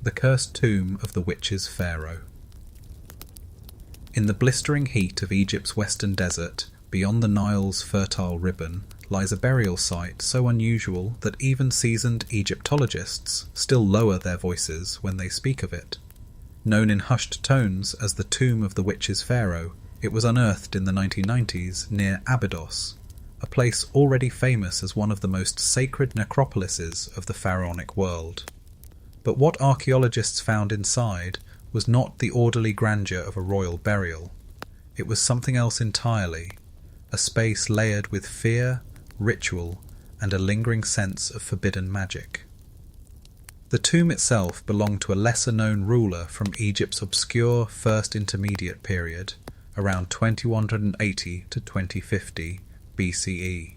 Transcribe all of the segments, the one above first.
The Cursed Tomb of the Witches Pharaoh. In the blistering heat of Egypt's western desert, beyond the Nile's fertile ribbon, lies a burial site so unusual that even seasoned Egyptologists still lower their voices when they speak of it. Known in hushed tones as the Tomb of the Witches Pharaoh, it was unearthed in the 1990s near Abydos, a place already famous as one of the most sacred necropolises of the pharaonic world. But what archaeologists found inside was not the orderly grandeur of a royal burial. It was something else entirely, a space layered with fear, ritual, and a lingering sense of forbidden magic. The tomb itself belonged to a lesser-known ruler from Egypt's obscure First Intermediate period, around 2180 to 2050 BCE.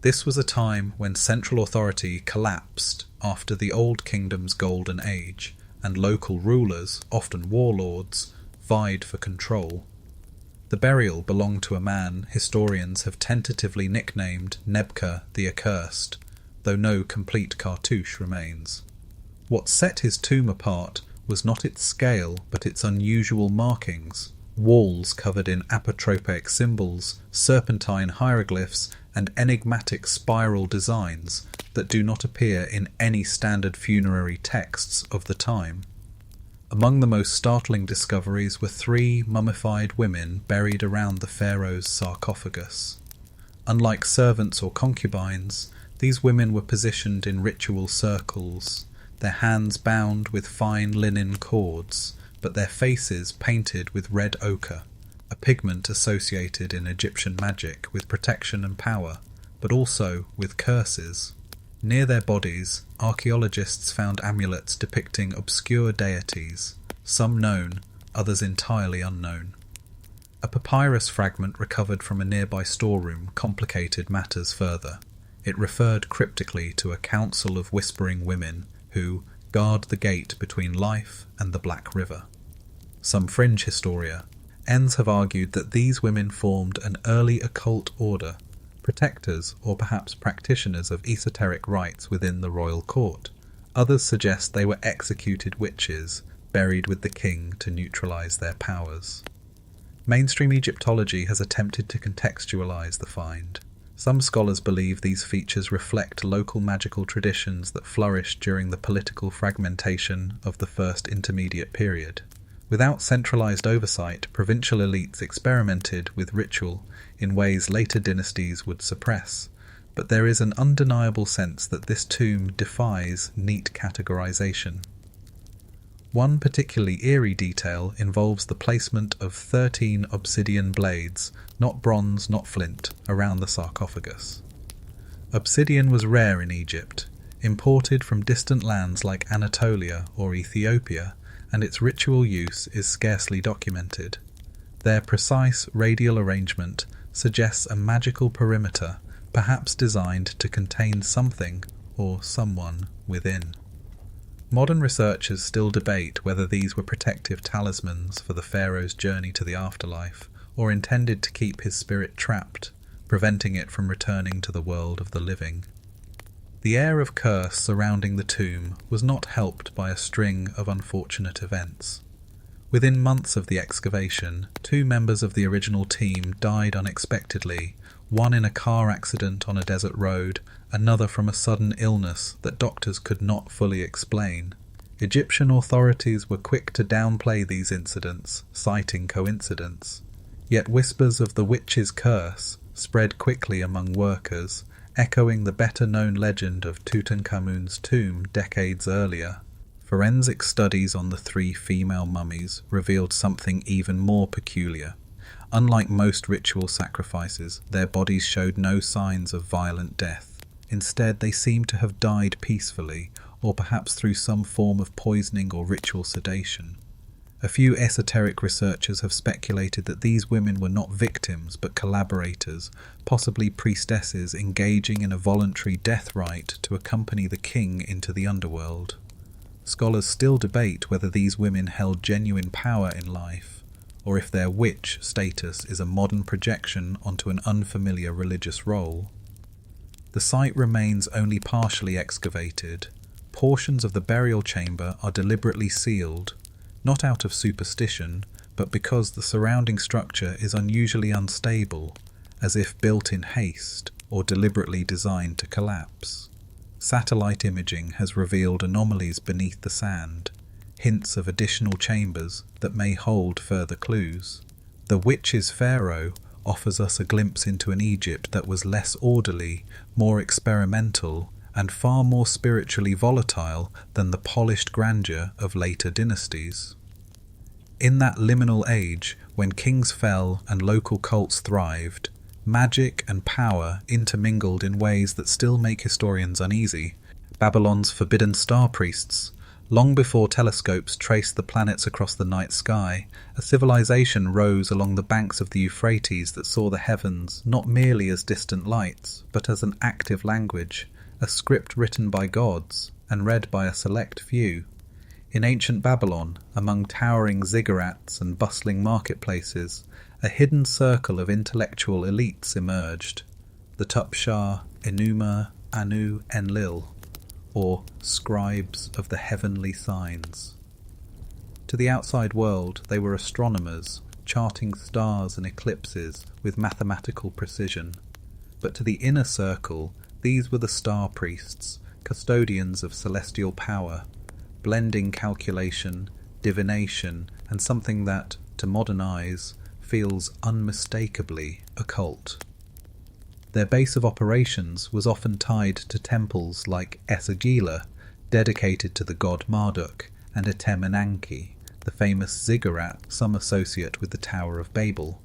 This was a time when central authority collapsed after the Old Kingdom's golden age, and local rulers, often warlords, vied for control. The burial belonged to a man historians have tentatively nicknamed Nebka the Accursed, though no complete cartouche remains. What set his tomb apart was not its scale, but its unusual markings: walls covered in apotropaic symbols, serpentine hieroglyphs, and enigmatic spiral designs that do not appear in any standard funerary texts of the time. Among the most startling discoveries were 3 mummified women buried around the pharaoh's sarcophagus. Unlike servants or concubines, these women were positioned in ritual circles, their hands bound with fine linen cords, but their faces painted with red ochre, a pigment associated in Egyptian magic with protection and power, but also with curses. Near their bodies, archaeologists found amulets depicting obscure deities, some known, others entirely unknown. A papyrus fragment recovered from a nearby storeroom complicated matters further. It referred cryptically to a council of whispering women who guard the gate between life and the Black River. Some fringe historians have argued that these women formed an early occult order, protectors or perhaps practitioners of esoteric rites within the royal court. Others suggest they were executed witches, buried with the king to neutralize their powers. Mainstream Egyptology has attempted to contextualize the find. Some scholars believe these features reflect local magical traditions that flourished during the political fragmentation of the First Intermediate period. Without centralized oversight, provincial elites experimented with ritual in ways later dynasties would suppress, but there is an undeniable sense that this tomb defies neat categorization. One particularly eerie detail involves the placement of 13 obsidian blades, not bronze, not flint, around the sarcophagus. Obsidian was rare in Egypt, imported from distant lands like Anatolia or Ethiopia, and its ritual use is scarcely documented. Their precise radial arrangement suggests a magical perimeter, perhaps designed to contain something or someone within. Modern researchers still debate whether these were protective talismans for the pharaoh's journey to the afterlife, or intended to keep his spirit trapped, preventing it from returning to the world of the living. The air of curse surrounding the tomb was not helped by a string of unfortunate events. Within months of the excavation, 2 members of the original team died unexpectedly, one in a car accident on a desert road, another from a sudden illness that doctors could not fully explain. Egyptian authorities were quick to downplay these incidents, citing coincidence. Yet whispers of the witch's curse spread quickly among workers, echoing the better-known legend of Tutankhamun's tomb decades earlier. Forensic studies on the 3 female mummies revealed something even more peculiar. Unlike most ritual sacrifices, their bodies showed no signs of violent death. Instead, they seemed to have died peacefully, or perhaps through some form of poisoning or ritual sedation. A few esoteric researchers have speculated that these women were not victims but collaborators, possibly priestesses engaging in a voluntary death rite to accompany the king into the underworld. Scholars still debate whether these women held genuine power in life, or if their witch status is a modern projection onto an unfamiliar religious role. The site remains only partially excavated, portions of the burial chamber are deliberately sealed, not out of superstition, but because the surrounding structure is unusually unstable, as if built in haste or deliberately designed to collapse. Satellite imaging has revealed anomalies beneath the sand, hints of additional chambers that may hold further clues. The Witches Pharaoh offers us a glimpse into an Egypt that was less orderly, more experimental, and far more spiritually volatile than the polished grandeur of later dynasties. In that liminal age, when kings fell and local cults thrived, magic and power intermingled in ways that still make historians uneasy. Babylon's forbidden star priests, long before telescopes traced the planets across the night sky, a civilization rose along the banks of the Euphrates that saw the heavens not merely as distant lights, but as an active language, a script written by gods and read by a select few. In ancient Babylon, among towering ziggurats and bustling marketplaces, a hidden circle of intellectual elites emerged, the Tupshah, Enuma, Anu, Enlil, or scribes of the heavenly signs. To the outside world, they were astronomers, charting stars and eclipses with mathematical precision. But to the inner circle, these were the star priests, custodians of celestial power, blending calculation, divination, and something that, to modern eyes, feels unmistakably occult. Their base of operations was often tied to temples like Esagila, dedicated to the god Marduk, and Etem Enanke, the famous ziggurat some associate with the Tower of Babel.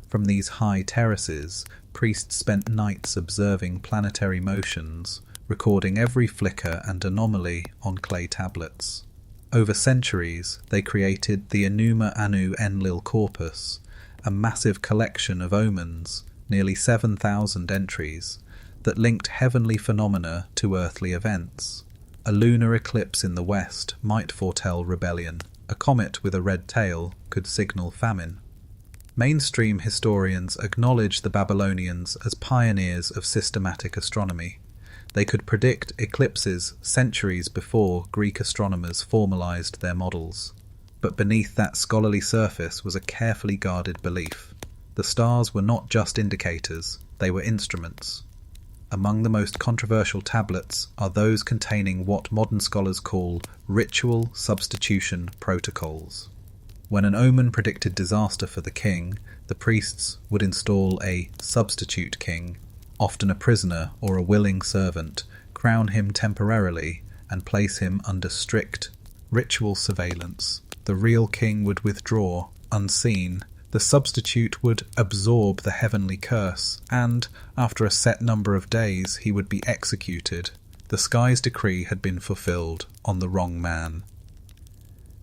From these high terraces, priests spent nights observing planetary motions, recording every flicker and anomaly on clay tablets. Over centuries, they created the Enuma Anu Enlil corpus, a massive collection of omens, nearly 7,000 entries, that linked heavenly phenomena to earthly events. A lunar eclipse in the west might foretell rebellion. A comet with a red tail could signal famine. Mainstream historians acknowledge the Babylonians as pioneers of systematic astronomy. They could predict eclipses centuries before Greek astronomers formalized their models. But beneath that scholarly surface was a carefully guarded belief. The stars were not just indicators, they were instruments. Among the most controversial tablets are those containing what modern scholars call ritual substitution protocols. When an omen predicted disaster for the king, the priests would install a substitute king, often a prisoner or a willing servant, crown him temporarily, and place him under strict ritual surveillance. The real king would withdraw, unseen. The substitute would absorb the heavenly curse, and, after a set number of days, he would be executed. The sky's decree had been fulfilled on the wrong man.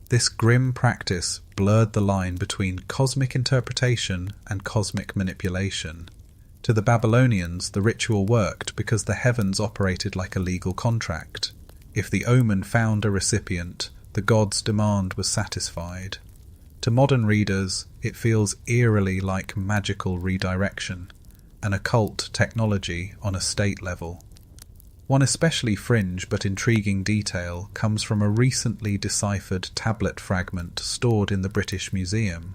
This grim practice blurred the line between cosmic interpretation and cosmic manipulation. To the Babylonians, the ritual worked because the heavens operated like a legal contract. If the omen found a recipient, the god's demand was satisfied. To modern readers, it feels eerily like magical redirection, an occult technology on a state level. One especially fringe but intriguing detail comes from a recently deciphered tablet fragment stored in the British Museum.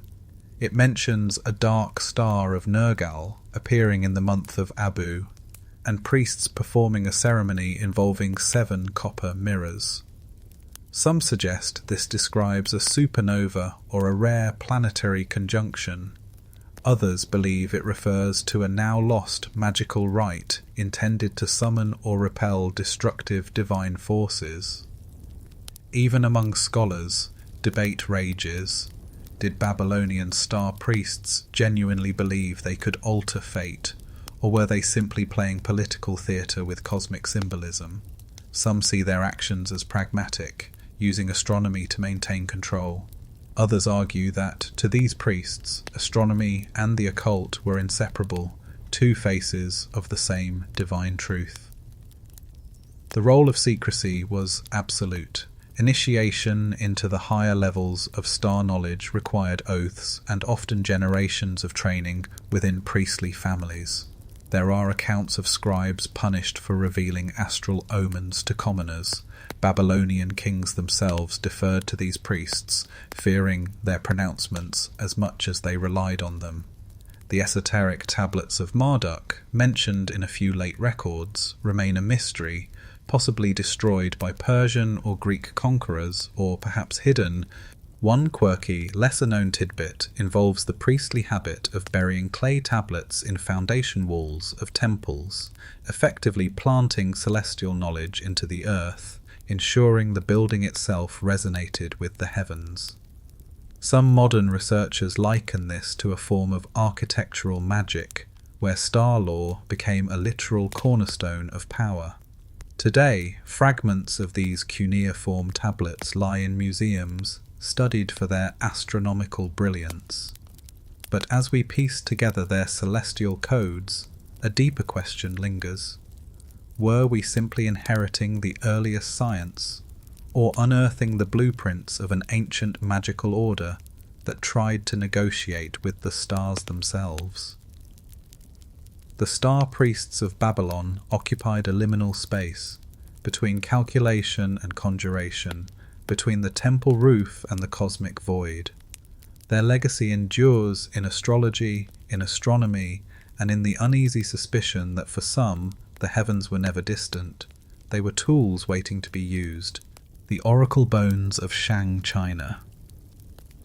It mentions a dark star of Nergal appearing in the month of Abu, and priests performing a ceremony involving 7 copper mirrors. Some suggest this describes a supernova or a rare planetary conjunction. Others believe it refers to a now-lost magical rite intended to summon or repel destructive divine forces. Even among scholars, debate rages. Did Babylonian star priests genuinely believe they could alter fate, or were they simply playing political theatre with cosmic symbolism? Some see their actions as pragmatic, using astronomy to maintain control. Others argue that, to these priests, astronomy and the occult were inseparable, 2 faces of the same divine truth. The role of secrecy was absolute. Initiation into the higher levels of star knowledge required oaths and often generations of training within priestly families. There are accounts of scribes punished for revealing astral omens to commoners. Babylonian kings themselves deferred to these priests, fearing their pronouncements as much as they relied on them. The esoteric tablets of Marduk, mentioned in a few late records, remain a mystery, possibly destroyed by Persian or Greek conquerors, or perhaps hidden. One quirky, lesser-known tidbit involves the priestly habit of burying clay tablets in foundation walls of temples, effectively planting celestial knowledge into the earth, ensuring the building itself resonated with the heavens. Some modern researchers liken this to a form of architectural magic, where star lore became a literal cornerstone of power. Today, fragments of these cuneiform tablets lie in museums, studied for their astronomical brilliance. But as we piece together their celestial codes, a deeper question lingers. Were we simply inheriting the earliest science, or unearthing the blueprints of an ancient magical order that tried to negotiate with the stars themselves? The star priests of Babylon occupied a liminal space, between calculation and conjuration, between the temple roof and the cosmic void. Their legacy endures in astrology, in astronomy, and in the uneasy suspicion that for some, the heavens were never distant. They were tools waiting to be used. The oracle bones of Shang China.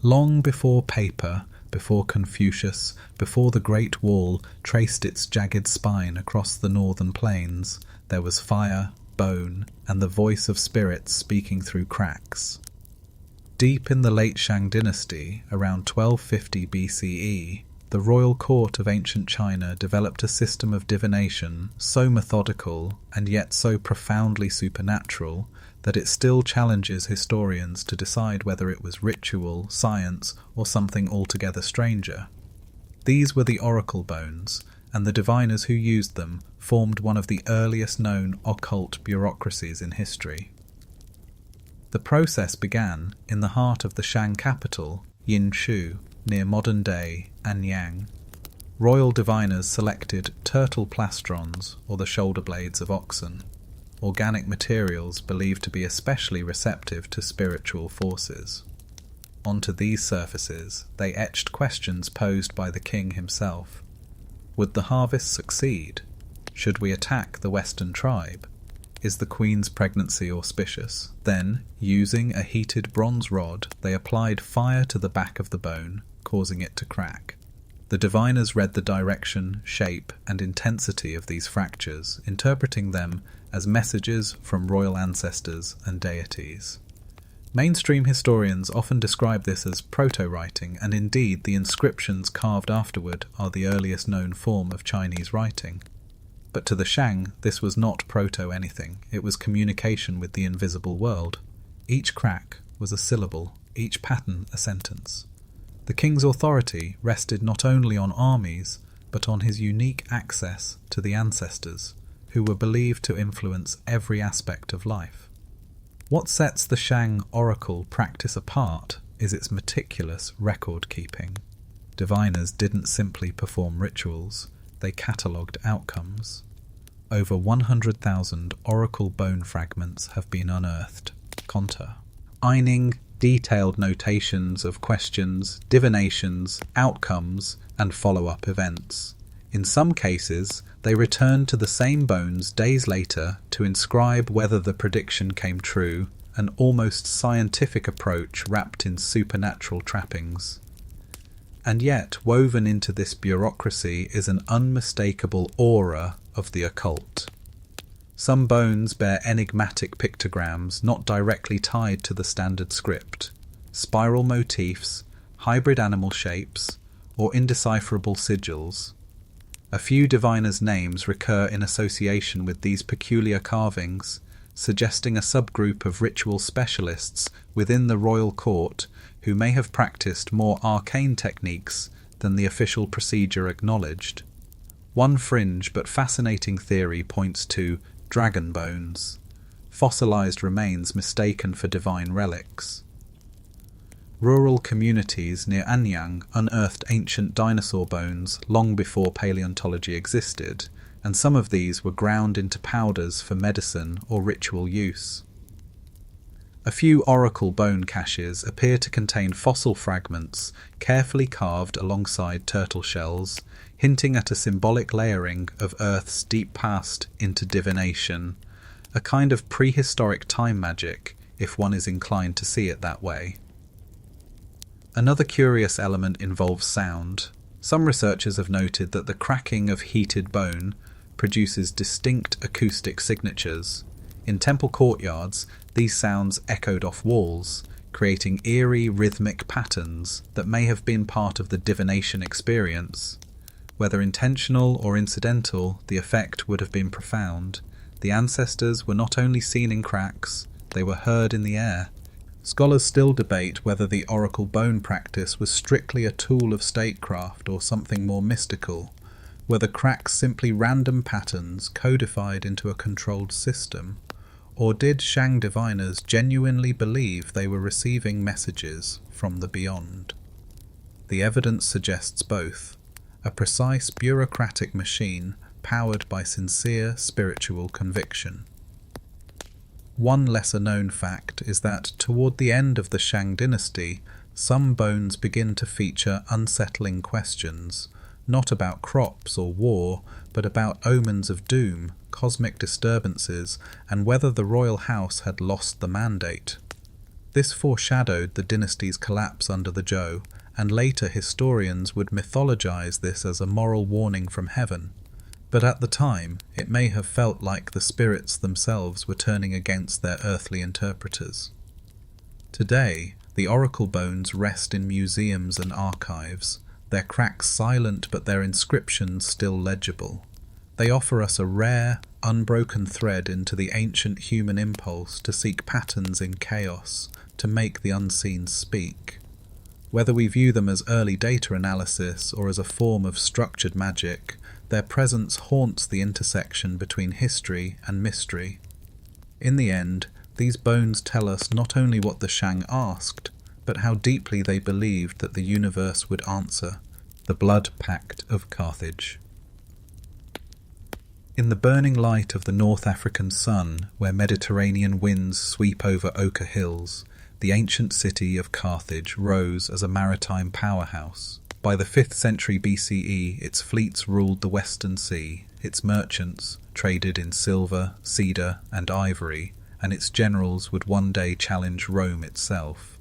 Long before paper, before Confucius, before the Great Wall traced its jagged spine across the northern plains, there was fire, bone, and the voice of spirits speaking through cracks. Deep in the late Shang Dynasty, around 1250 BCE, the royal court of ancient China developed a system of divination so methodical and yet so profoundly supernatural that it still challenges historians to decide whether it was ritual, science, or something altogether stranger. These were the oracle bones, and the diviners who used them formed one of the earliest known occult bureaucracies in history. The process began in the heart of the Shang capital, Yinshu, near modern-day Anyang. Royal diviners selected turtle plastrons, or the shoulder blades of oxen, organic materials believed to be especially receptive to spiritual forces. Onto these surfaces they etched questions posed by the king himself. Would the harvest succeed? Should we attack the western tribe? Is the queen's pregnancy auspicious? Then, using a heated bronze rod, they applied fire to the back of the bone, causing it to crack. The diviners read the direction, shape, and intensity of these fractures, interpreting them as messages from royal ancestors and deities. Mainstream historians often describe this as proto-writing, and indeed the inscriptions carved afterward are the earliest known form of Chinese writing. But to the Shang, this was not proto-anything, it was communication with the invisible world. Each crack was a syllable, each pattern a sentence. The king's authority rested not only on armies, but on his unique access to the ancestors, who were believed to influence every aspect of life. What sets the Shang oracle practice apart is its meticulous record-keeping. Diviners didn't simply perform rituals, they catalogued outcomes. Over 100,000 oracle bone fragments have been unearthed, containing detailed notations of questions, divinations, outcomes, and follow-up events. In some cases, they returned to the same bones days later to inscribe whether the prediction came true, an almost scientific approach wrapped in supernatural trappings. And yet, woven into this bureaucracy is an unmistakable aura of the occult. Some bones bear enigmatic pictograms not directly tied to the standard script, spiral motifs, hybrid animal shapes, or indecipherable sigils. A few diviners' names recur in association with these peculiar carvings, suggesting a subgroup of ritual specialists within the royal court who may have practiced more arcane techniques than the official procedure acknowledged. One fringe but fascinating theory points to dragon bones, fossilized remains mistaken for divine relics. Rural communities near Anyang unearthed ancient dinosaur bones long before paleontology existed, and some of these were ground into powders for medicine or ritual use. A few oracle bone caches appear to contain fossil fragments carefully carved alongside turtle shells, hinting at a symbolic layering of Earth's deep past into divination, a kind of prehistoric time magic, if one is inclined to see it that way. Another curious element involves sound. Some researchers have noted that the cracking of heated bone produces distinct acoustic signatures. In temple courtyards, these sounds echoed off walls, creating eerie rhythmic patterns that may have been part of the divination experience. Whether intentional or incidental, the effect would have been profound. The ancestors were not only seen in cracks, they were heard in the air. Scholars still debate whether the oracle bone practice was strictly a tool of statecraft or something more mystical, whether cracks simply random patterns codified into a controlled system, or did Shang diviners genuinely believe they were receiving messages from the beyond? The evidence suggests both, a precise bureaucratic machine powered by sincere spiritual conviction. One lesser-known fact is that toward the end of the Shang Dynasty, some bones begin to feature unsettling questions, not about crops or war, but about omens of doom, cosmic disturbances, and whether the royal house had lost the mandate. This foreshadowed the dynasty's collapse under the Zhou, and later historians would mythologize this as a moral warning from heaven. But at the time, it may have felt like the spirits themselves were turning against their earthly interpreters. Today, the oracle bones rest in museums and archives, their cracks silent but their inscriptions still legible. They offer us a rare, unbroken thread into the ancient human impulse to seek patterns in chaos, to make the unseen speak. Whether we view them as early data analysis or as a form of structured magic, their presence haunts the intersection between history and mystery. In the end, these bones tell us not only what the Shang asked, but how deeply they believed that the universe would answer, the blood pact of Carthage. In the burning light of the North African sun, where Mediterranean winds sweep over ochre hills, the ancient city of Carthage rose as a maritime powerhouse. By the 5th century BCE, its fleets ruled the Western Sea, its merchants traded in silver, cedar, and ivory, and its generals would one day challenge Rome itself.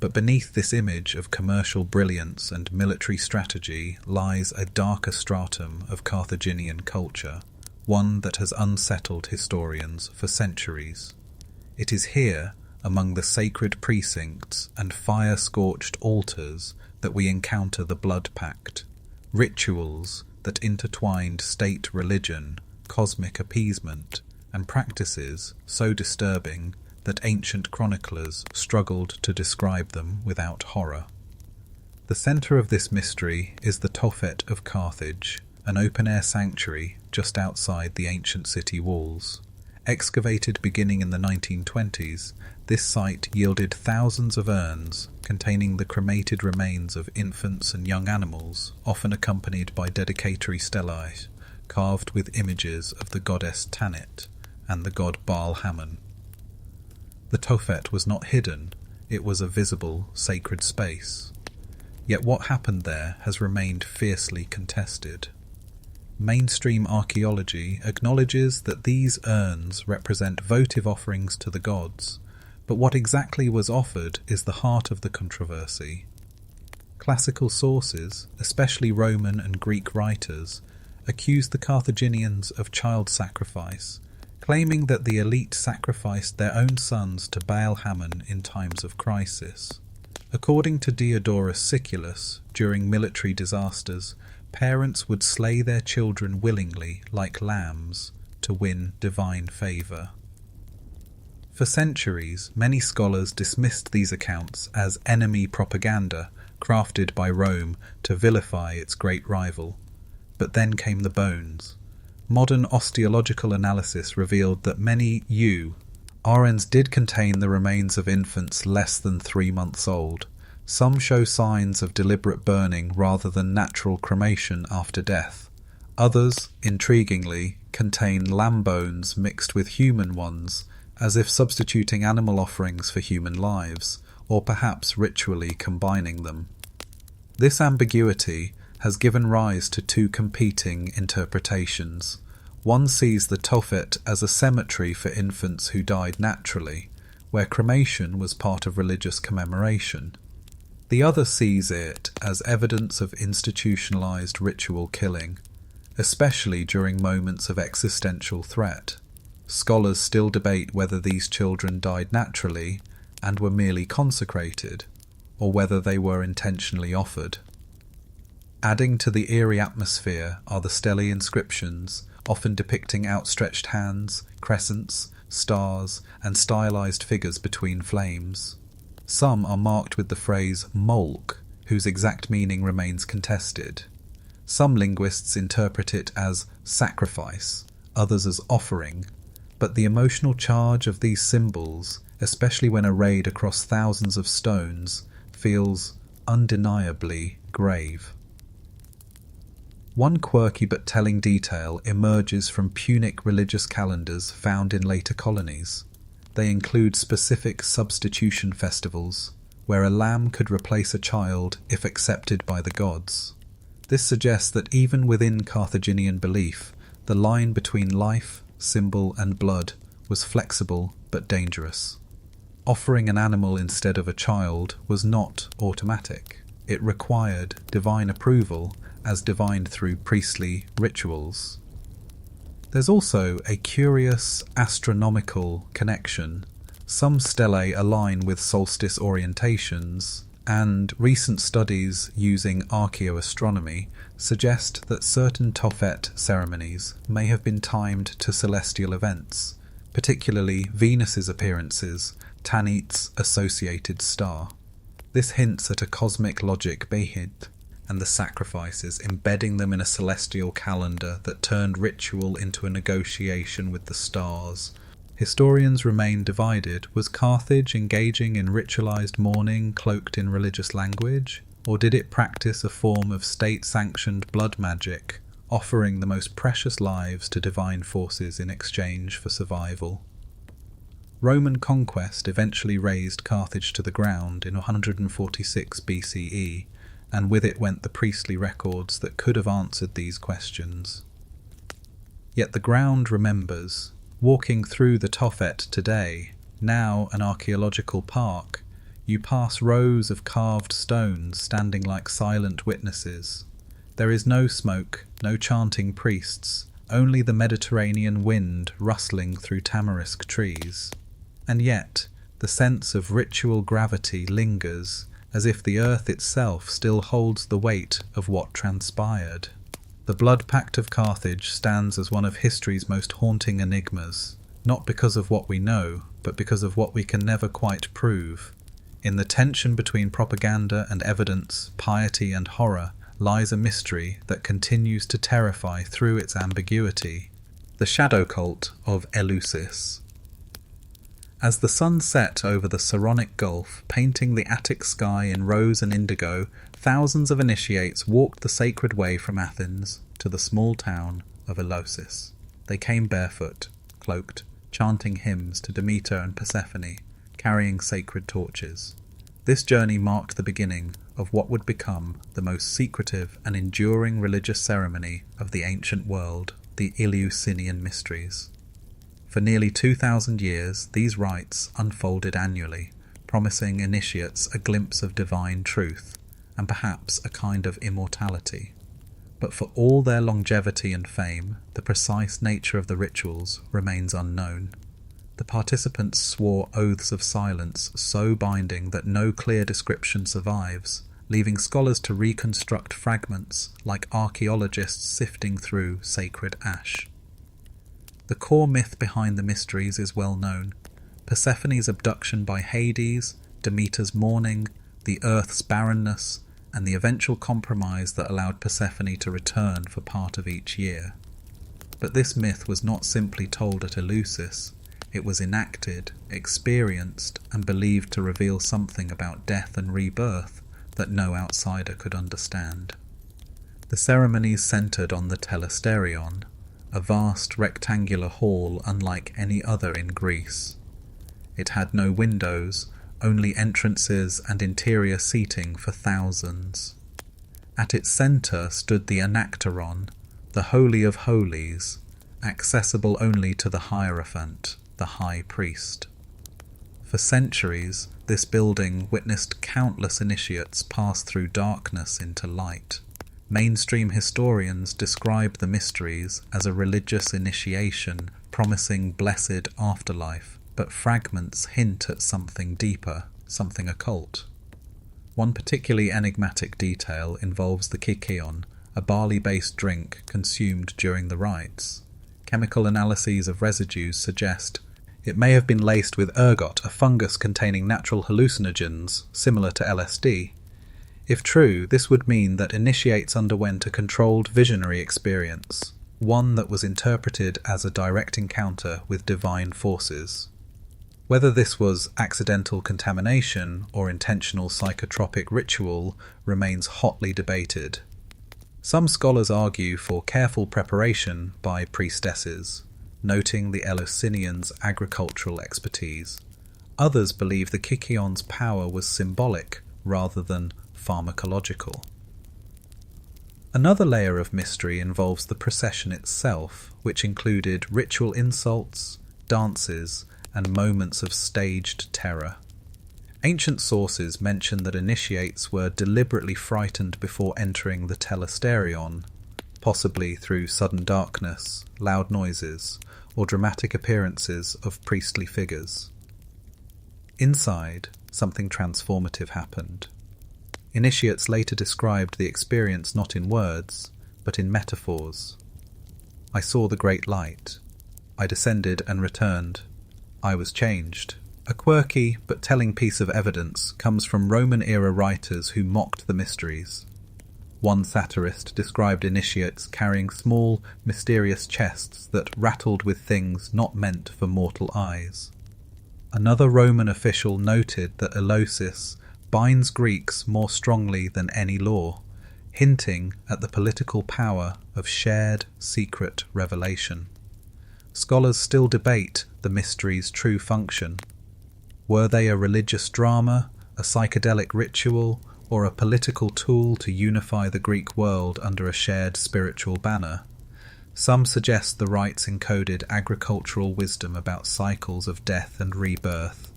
But beneath this image of commercial brilliance and military strategy lies a darker stratum of Carthaginian culture, one that has unsettled historians for centuries. It is here, among the sacred precincts and fire-scorched altars, that we encounter the blood pact, rituals that intertwined state religion, cosmic appeasement, and practices so disturbing that ancient chroniclers struggled to describe them without horror. The centre of this mystery is the Tophet of Carthage, an open-air sanctuary just outside the ancient city walls. Excavated beginning in the 1920s, this site yielded thousands of urns containing the cremated remains of infants and young animals, often accompanied by dedicatory stelae, carved with images of the goddess Tanit and the god Baal Hammon. The Tophet was not hidden, it was a visible, sacred space. Yet what happened there has remained fiercely contested. Mainstream archaeology acknowledges that these urns represent votive offerings to the gods, but what exactly was offered is the heart of the controversy. Classical sources, especially Roman and Greek writers, accuse the Carthaginians of child sacrifice, claiming that the elite sacrificed their own sons to Baal Hammon in times of crisis. According to Diodorus Siculus, during military disasters, parents would slay their children willingly like lambs to win divine favour. For centuries, many scholars dismissed these accounts as enemy propaganda crafted by Rome to vilify its great rival. But then came the bones. Modern osteological analysis revealed that many urns did contain the remains of infants less than 3 months old. Some show signs of deliberate burning rather than natural cremation after death. Others, intriguingly, contain lamb bones mixed with human ones, as if substituting animal offerings for human lives, or perhaps ritually combining them. This ambiguity has given rise to two competing interpretations. One sees the Tophet as a cemetery for infants who died naturally, where cremation was part of religious commemoration. The other sees it as evidence of institutionalized ritual killing, especially during moments of existential threat. Scholars still debate whether these children died naturally and were merely consecrated, or whether they were intentionally offered. Adding to the eerie atmosphere are the stele inscriptions, often depicting outstretched hands, crescents, stars, and stylized figures between flames. Some are marked with the phrase "molk," whose exact meaning remains contested. Some linguists interpret it as sacrifice, others as offering, but the emotional charge of these symbols, especially when arrayed across thousands of stones, feels undeniably grave. One quirky but telling detail emerges from Punic religious calendars found in later colonies. They include specific substitution festivals, where a lamb could replace a child if accepted by the gods. This suggests that even within Carthaginian belief, the line between life, symbol, and blood was flexible but dangerous. Offering an animal instead of a child was not automatic. It required divine approval, as divined through priestly rituals. There's also a curious astronomical connection. Some stelae align with solstice orientations, and recent studies using archaeoastronomy suggest that certain Tophet ceremonies may have been timed to celestial events, particularly Venus's appearances, Tanit's associated star. This hints at a cosmic logic behind and the sacrifices, embedding them in a celestial calendar that turned ritual into a negotiation with the stars. Historians remain divided. Was Carthage engaging in ritualized mourning cloaked in religious language, or did it practice a form of state-sanctioned blood magic, offering the most precious lives to divine forces in exchange for survival? Roman conquest eventually razed Carthage to the ground in 146 BCE, and with it went the priestly records that could have answered these questions. Yet the ground remembers. Walking through the Tophet today, now an archaeological park, you pass rows of carved stones standing like silent witnesses. There is no smoke, no chanting priests, only the Mediterranean wind rustling through tamarisk trees. And yet, the sense of ritual gravity lingers, as if the earth itself still holds the weight of what transpired. The blood pact of Carthage stands as one of history's most haunting enigmas, not because of what we know, but because of what we can never quite prove. In the tension between propaganda and evidence, piety and horror, lies a mystery that continues to terrify through its ambiguity: the shadow cult of Eleusis. As the sun set over the Saronic Gulf, painting the Attic sky in rose and indigo, thousands of initiates walked the sacred way from Athens to the small town of Eleusis. They came barefoot, cloaked, chanting hymns to Demeter and Persephone, carrying sacred torches. This journey marked the beginning of what would become the most secretive and enduring religious ceremony of the ancient world, the Eleusinian Mysteries. For nearly 2,000 years, these rites unfolded annually, promising initiates a glimpse of divine truth, and perhaps a kind of immortality. But for all their longevity and fame, the precise nature of the rituals remains unknown. The participants swore oaths of silence so binding that no clear description survives, leaving scholars to reconstruct fragments like archaeologists sifting through sacred ash. The core myth behind the mysteries is well known: Persephone's abduction by Hades, Demeter's mourning, the Earth's barrenness, and the eventual compromise that allowed Persephone to return for part of each year. But this myth was not simply told at Eleusis. It was enacted, experienced, and believed to reveal something about death and rebirth that no outsider could understand. The ceremonies centered on the telesterion, a vast rectangular hall unlike any other in Greece. It had no windows, only entrances and interior seating for thousands. At its center stood the anakteron, the Holy of Holies, accessible only to the Hierophant, the High Priest. For centuries, this building witnessed countless initiates pass through darkness into light. Mainstream historians describe the mysteries as a religious initiation promising blessed afterlife, but fragments hint at something deeper, something occult. One particularly enigmatic detail involves the kykeon, a barley-based drink consumed during the rites. Chemical analyses of residues suggest it may have been laced with ergot, a fungus containing natural hallucinogens similar to LSD. If true, this would mean that initiates underwent a controlled visionary experience, one that was interpreted as a direct encounter with divine forces. Whether this was accidental contamination or intentional psychotropic ritual remains hotly debated. Some scholars argue for careful preparation by priestesses, noting the Eleusinians' agricultural expertise. Others believe the kykeon's power was symbolic rather than pharmacological. Another layer of mystery involves the procession itself, which included ritual insults, dances, and moments of staged terror. Ancient sources mention that initiates were deliberately frightened before entering the telesterion, possibly through sudden darkness, loud noises, or dramatic appearances of priestly figures. Inside, something transformative happened. Initiates later described the experience not in words, but in metaphors. I saw the great light. I descended and returned. I was changed. A quirky but telling piece of evidence comes from Roman-era writers who mocked the mysteries. One satirist described initiates carrying small, mysterious chests that rattled with things not meant for mortal eyes. Another Roman official noted that Eleusis binds Greeks more strongly than any law, hinting at the political power of shared, secret revelation. Scholars still debate the mystery's true function. Were they a religious drama, a psychedelic ritual, or a political tool to unify the Greek world under a shared spiritual banner? Some suggest the rites encoded agricultural wisdom about cycles of death and rebirth.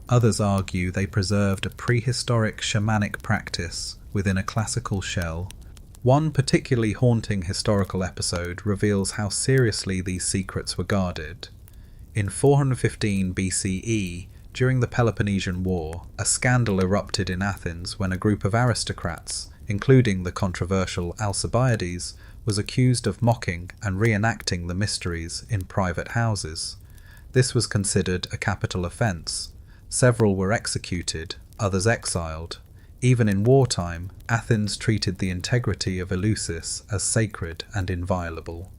Others argue they preserved a prehistoric shamanic practice within a classical shell. One particularly haunting historical episode reveals how seriously these secrets were guarded. In 415 BCE, during the Peloponnesian War, a scandal erupted in Athens when a group of aristocrats, including the controversial Alcibiades, was accused of mocking and reenacting the mysteries in private houses. This was considered a capital offence. Several were executed, others exiled. Even in wartime, Athens treated the integrity of Eleusis as sacred and inviolable.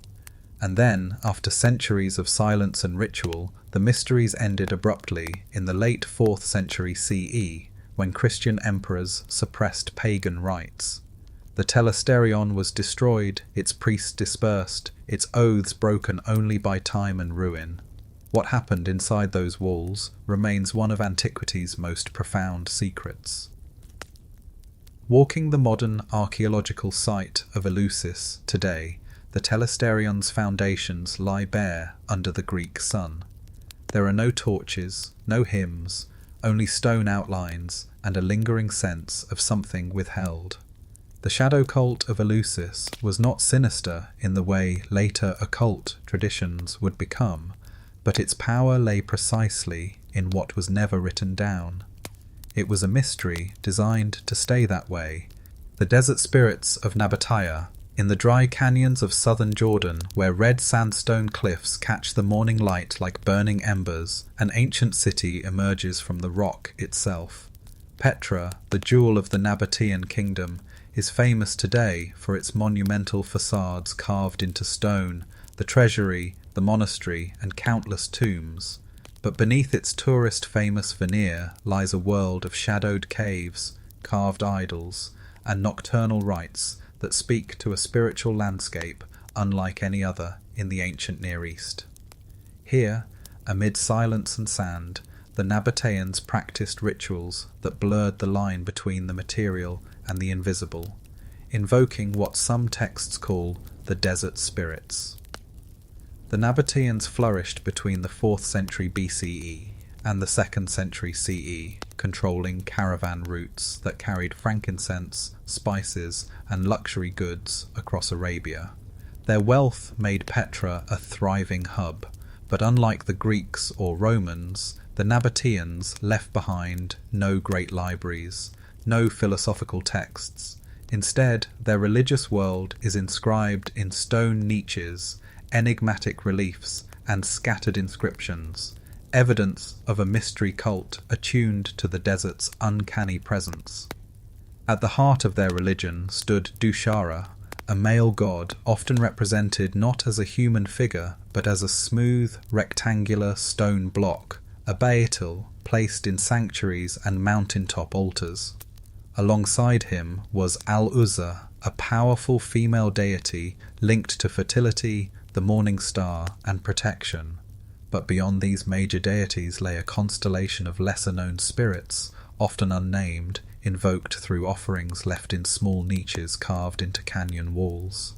And then, after centuries of silence and ritual, the mysteries ended abruptly in the late 4th century CE, when Christian emperors suppressed pagan rites. The telesterion was destroyed, its priests dispersed, its oaths broken only by time and ruin. What happened inside those walls remains one of antiquity's most profound secrets. Walking the modern archaeological site of Eleusis today, the telesterion's foundations lie bare under the Greek sun. There are no torches, no hymns, only stone outlines and a lingering sense of something withheld. The shadow cult of Eleusis was not sinister in the way later occult traditions would become, but its power lay precisely in what was never written down. It was a mystery designed to stay that way. The desert spirits of Nabataea, in the dry canyons of southern Jordan, where red sandstone cliffs catch the morning light like burning embers, an ancient city emerges from the rock itself. Petra, the jewel of the Nabataean kingdom, is famous today for its monumental facades carved into stone, the treasury, the monastery, and countless tombs. But beneath its tourist-famous veneer lies a world of shadowed caves, carved idols, and nocturnal rites that speak to a spiritual landscape unlike any other in the ancient Near East. Here, amid silence and sand, the Nabataeans practiced rituals that blurred the line between the material and the invisible, invoking what some texts call the desert spirits. The Nabataeans flourished between the 4th century BCE and the 2nd century CE, controlling caravan routes that carried frankincense, spices, and luxury goods across Arabia. Their wealth made Petra a thriving hub, but unlike the Greeks or Romans, the Nabataeans left behind no great libraries, no philosophical texts. Instead, their religious world is inscribed in stone niches, enigmatic reliefs, and scattered inscriptions, evidence of a mystery cult attuned to the desert's uncanny presence. At the heart of their religion stood Dushara, a male god often represented not as a human figure but as a smooth, rectangular stone block, a Baatil placed in sanctuaries and mountaintop altars. Alongside him was Al-Uzza, a powerful female deity linked to fertility, the morning star, and protection. But beyond these major deities lay a constellation of lesser-known spirits, often unnamed, invoked through offerings left in small niches carved into canyon walls.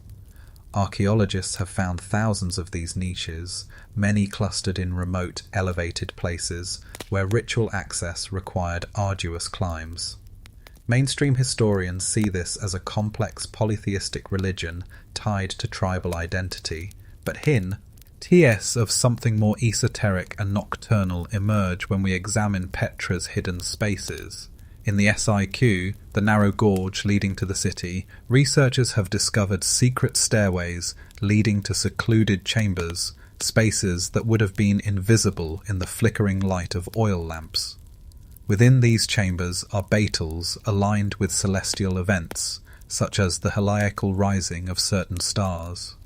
Archaeologists have found thousands of these niches, many clustered in remote, elevated places where ritual access required arduous climbs. Mainstream historians see this as a complex polytheistic religion tied to tribal identity, but hints of something more esoteric and nocturnal emerge when we examine Petra's hidden spaces. In the SIQ, the narrow gorge leading to the city, researchers have discovered secret stairways leading to secluded chambers, spaces that would have been invisible in the flickering light of oil lamps. Within these chambers are Baatils aligned with celestial events, such as the heliacal rising of certain stars.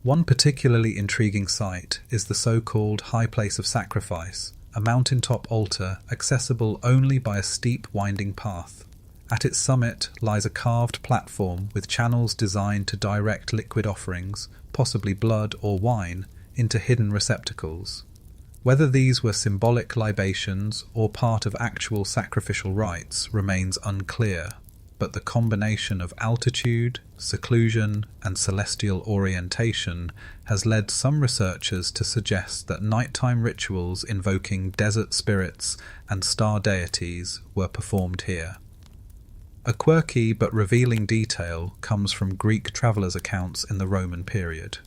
One particularly intriguing site is the so-called High Place of Sacrifice, a mountaintop altar accessible only by a steep winding path. At its summit lies a carved platform with channels designed to direct liquid offerings, possibly blood or wine, into hidden receptacles. Whether these were symbolic libations or part of actual sacrificial rites remains unclear, but the combination of altitude, seclusion, and celestial orientation has led some researchers to suggest that nighttime rituals invoking desert spirits and star deities were performed here. A quirky but revealing detail comes from Greek travellers' accounts in the Roman period.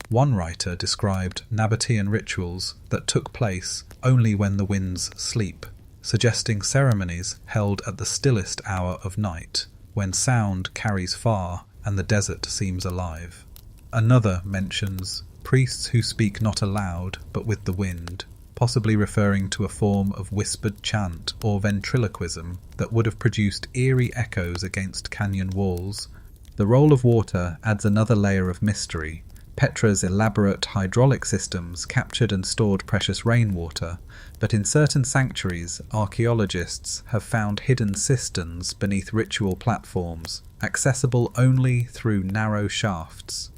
One writer described Nabataean rituals that took place only when the winds sleep, suggesting ceremonies held at the stillest hour of night, when sound carries far and the desert seems alive. Another mentions priests who speak not aloud but with the wind, possibly referring to a form of whispered chant or ventriloquism that would have produced eerie echoes against canyon walls. The role of water adds another layer of mystery. Petra's elaborate hydraulic systems captured and stored precious rainwater, but in certain sanctuaries, archaeologists have found hidden cisterns beneath ritual platforms, accessible only through narrow shafts.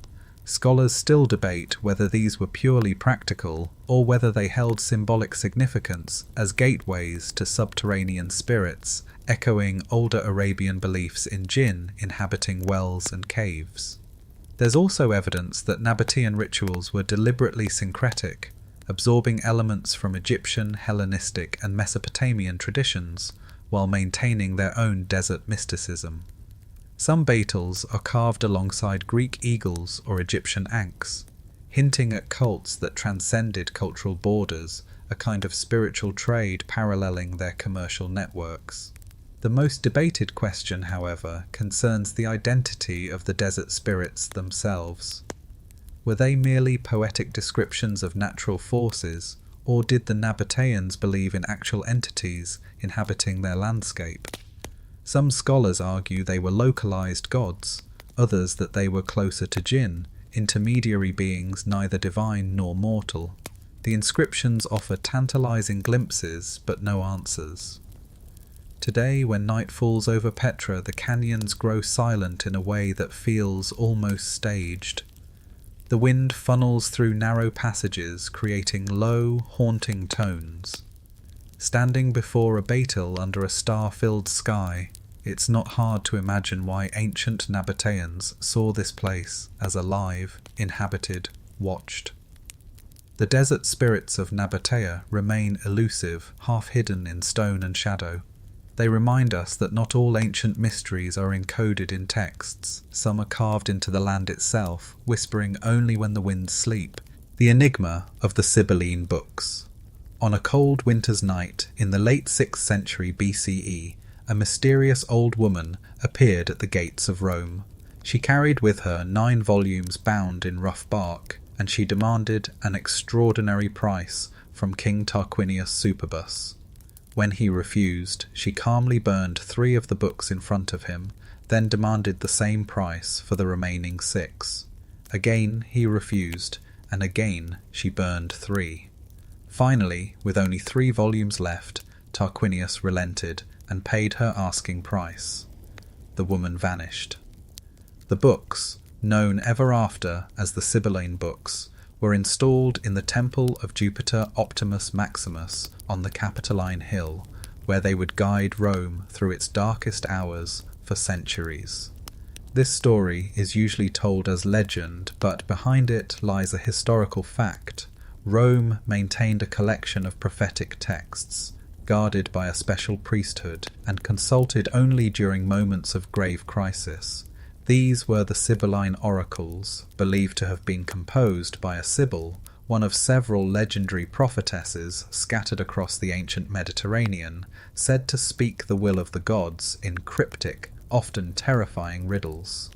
Scholars still debate whether these were purely practical or whether they held symbolic significance as gateways to subterranean spirits, echoing older Arabian beliefs in jinn inhabiting wells and caves. There's also evidence that Nabataean rituals were deliberately syncretic, absorbing elements from Egyptian, Hellenistic, and Mesopotamian traditions, while maintaining their own desert mysticism. Some Baatils are carved alongside Greek eagles or Egyptian ankhs, hinting at cults that transcended cultural borders, a kind of spiritual trade paralleling their commercial networks. The most debated question, however, concerns the identity of the desert spirits themselves. Were they merely poetic descriptions of natural forces, or did the Nabataeans believe in actual entities inhabiting their landscape? Some scholars argue they were localized gods, others that they were closer to jinn, intermediary beings neither divine nor mortal. The inscriptions offer tantalizing glimpses, but no answers. Today, when night falls over Petra, the canyons grow silent in a way that feels almost staged. The wind funnels through narrow passages, creating low, haunting tones. Standing before a Baitil under a star-filled sky, it's not hard to imagine why ancient Nabataeans saw this place as alive, inhabited, watched. The desert spirits of Nabataea remain elusive, half hidden in stone and shadow. They remind us that not all ancient mysteries are encoded in texts. Some are carved into the land itself, whispering only when the winds sleep. The enigma of the Sibylline Books. On a cold winter's night in the late 6th century BCE, a mysterious old woman appeared at the gates of Rome. She carried with her 9 volumes bound in rough bark, and she demanded an extraordinary price from King Tarquinius Superbus. When he refused, she calmly burned 3 of the books in front of him, then demanded the same price for the remaining 6. Again he refused, and again she burned 3. Finally, with only 3 volumes left, Tarquinius relented and paid her asking price. The woman vanished. The books, known ever after as the Sibylline Books, were installed in the temple of Jupiter Optimus Maximus on the Capitoline Hill, where they would guide Rome through its darkest hours for centuries. This story is usually told as legend, but behind it lies a historical fact. Rome maintained a collection of prophetic texts, guarded by a special priesthood, and consulted only during moments of grave crisis. These were the Sibylline oracles, believed to have been composed by a Sibyl, one of several legendary prophetesses scattered across the ancient Mediterranean, said to speak the will of the gods in cryptic, often terrifying riddles.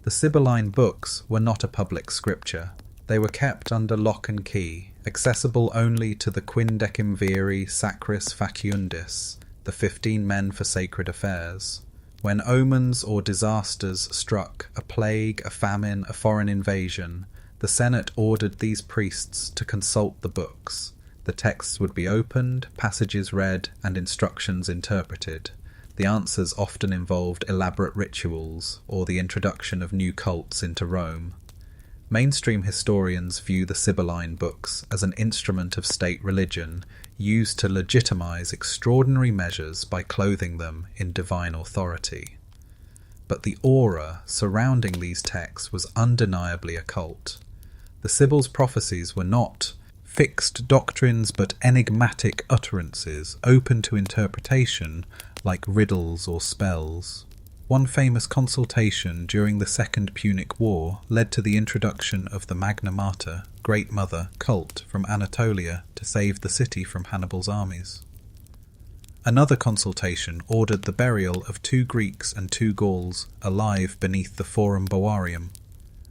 The Sibylline Books were not a public scripture. They were kept under lock and key, accessible only to the Quindecimviri Sacris Faciundis, the 15 men for sacred affairs. When omens or disasters struck, a plague, a famine, a foreign invasion, the Senate ordered these priests to consult the books. The texts would be opened, passages read, and instructions interpreted. The answers often involved elaborate rituals or the introduction of new cults into Rome. Mainstream historians view the Sibylline Books as an instrument of state religion, used to legitimize extraordinary measures by clothing them in divine authority. But the aura surrounding these texts was undeniably occult. The Sibyl's prophecies were not fixed doctrines but enigmatic utterances, open to interpretation like riddles or spells. One famous consultation during the Second Punic War led to the introduction of the Magna Mater, Great Mother, cult from Anatolia to save the city from Hannibal's armies. Another consultation ordered the burial of 2 Greeks and 2 Gauls alive beneath the Forum Boarium,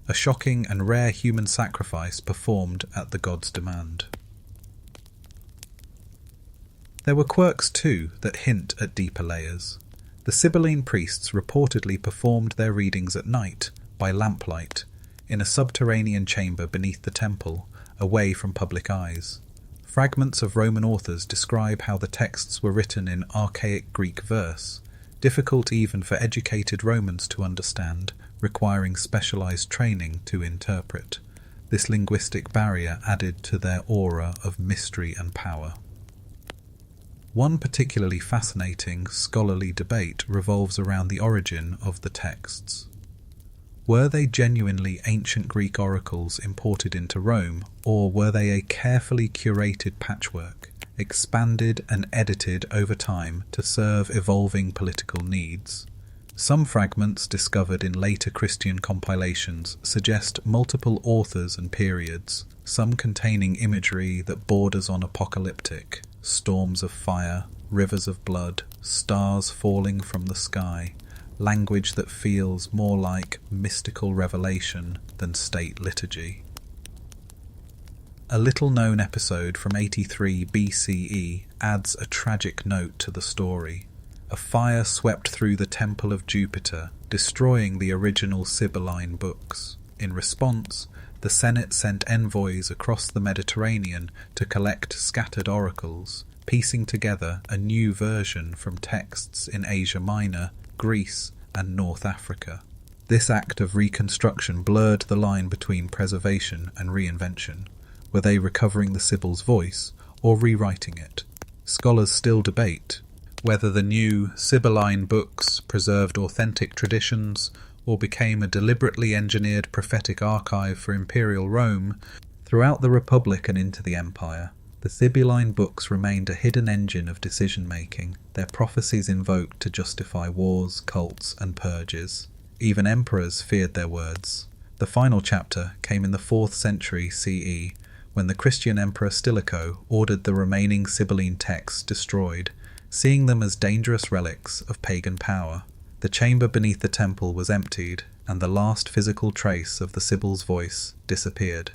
a shocking and rare human sacrifice performed at the god's demand. There were quirks too that hint at deeper layers. The Sibylline priests reportedly performed their readings at night, by lamplight, in a subterranean chamber beneath the temple, away from public eyes. Fragments of Roman authors describe how the texts were written in archaic Greek verse, difficult even for educated Romans to understand, requiring specialized training to interpret. This linguistic barrier added to their aura of mystery and power. One particularly fascinating scholarly debate revolves around the origin of the texts. Were they genuinely ancient Greek oracles imported into Rome, or were they a carefully curated patchwork, expanded and edited over time to serve evolving political needs? Some fragments discovered in later Christian compilations suggest multiple authors and periods, some containing imagery that borders on apocalyptic, storms of fire, rivers of blood, stars falling from the sky, language that feels more like mystical revelation than state liturgy. A little-known episode from 83 BCE adds a tragic note to the story. A fire swept through the Temple of Jupiter, destroying the original Sibylline Books. In response, the Senate sent envoys across the Mediterranean to collect scattered oracles, piecing together a new version from texts in Asia Minor, Greece, and North Africa. This act of reconstruction blurred the line between preservation and reinvention. Were they recovering the Sibyl's voice or rewriting it? Scholars still debate whether the new Sibylline Books preserved authentic traditions or became a deliberately engineered prophetic archive for imperial Rome. Throughout the Republic and into the Empire, the Sibylline Books remained a hidden engine of decision-making, their prophecies invoked to justify wars, cults, and purges. Even emperors feared their words. The final chapter came in the 4th century CE, when the Christian emperor Stilicho ordered the remaining Sibylline texts destroyed, seeing them as dangerous relics of pagan power. The chamber beneath the temple was emptied, and the last physical trace of the Sibyl's voice disappeared.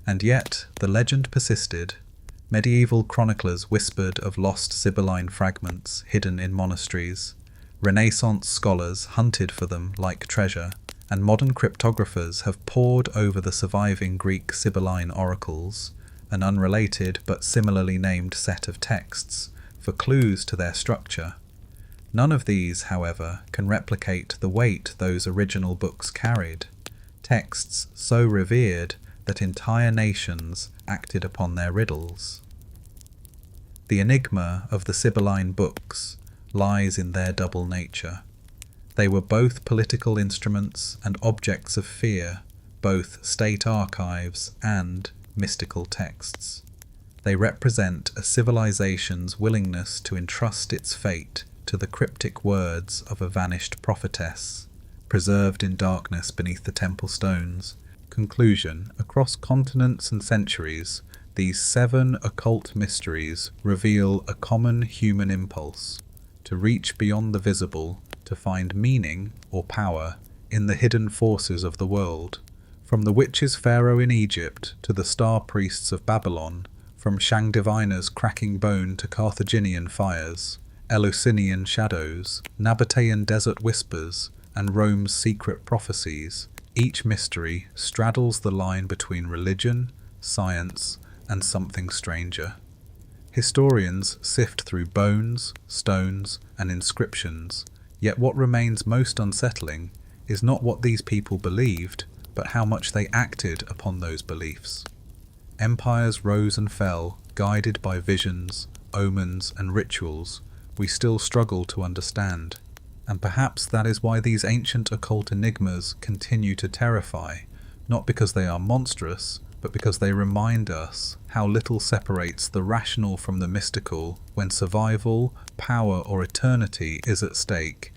And yet, the legend persisted. Medieval chroniclers whispered of lost Sibylline fragments hidden in monasteries. Renaissance scholars hunted for them like treasure, and modern cryptographers have pored over the surviving Greek Sibylline oracles, an unrelated but similarly named set of texts, for clues to their structure. None of these, however, can replicate the weight those original books carried, texts so revered that entire nations acted upon their riddles. The enigma of the Sibylline Books lies in their double nature. They were both political instruments and objects of fear, both state archives and mystical texts. They represent a civilization's willingness to entrust its fate to the cryptic words of a vanished prophetess, preserved in darkness beneath the temple stones. Conclusion: across continents and centuries, these 7 occult mysteries reveal a common human impulse to reach beyond the visible, to find meaning or power in the hidden forces of the world. From the Witches Pharaoh in Egypt to the star priests of Babylon, from Shang diviners cracking bone to Carthaginian fires, Eleusinian shadows, Nabataean desert whispers, and Rome's secret prophecies, each mystery straddles the line between religion, science, and something stranger. Historians sift through bones, stones, and inscriptions, yet what remains most unsettling is not what these people believed, but how much they acted upon those beliefs. Empires rose and fell, guided by visions, omens, and rituals we still struggle to understand. And perhaps that is why these ancient occult enigmas continue to terrify, not because they are monstrous, but because they remind us how little separates the rational from the mystical when survival, power, or eternity is at stake,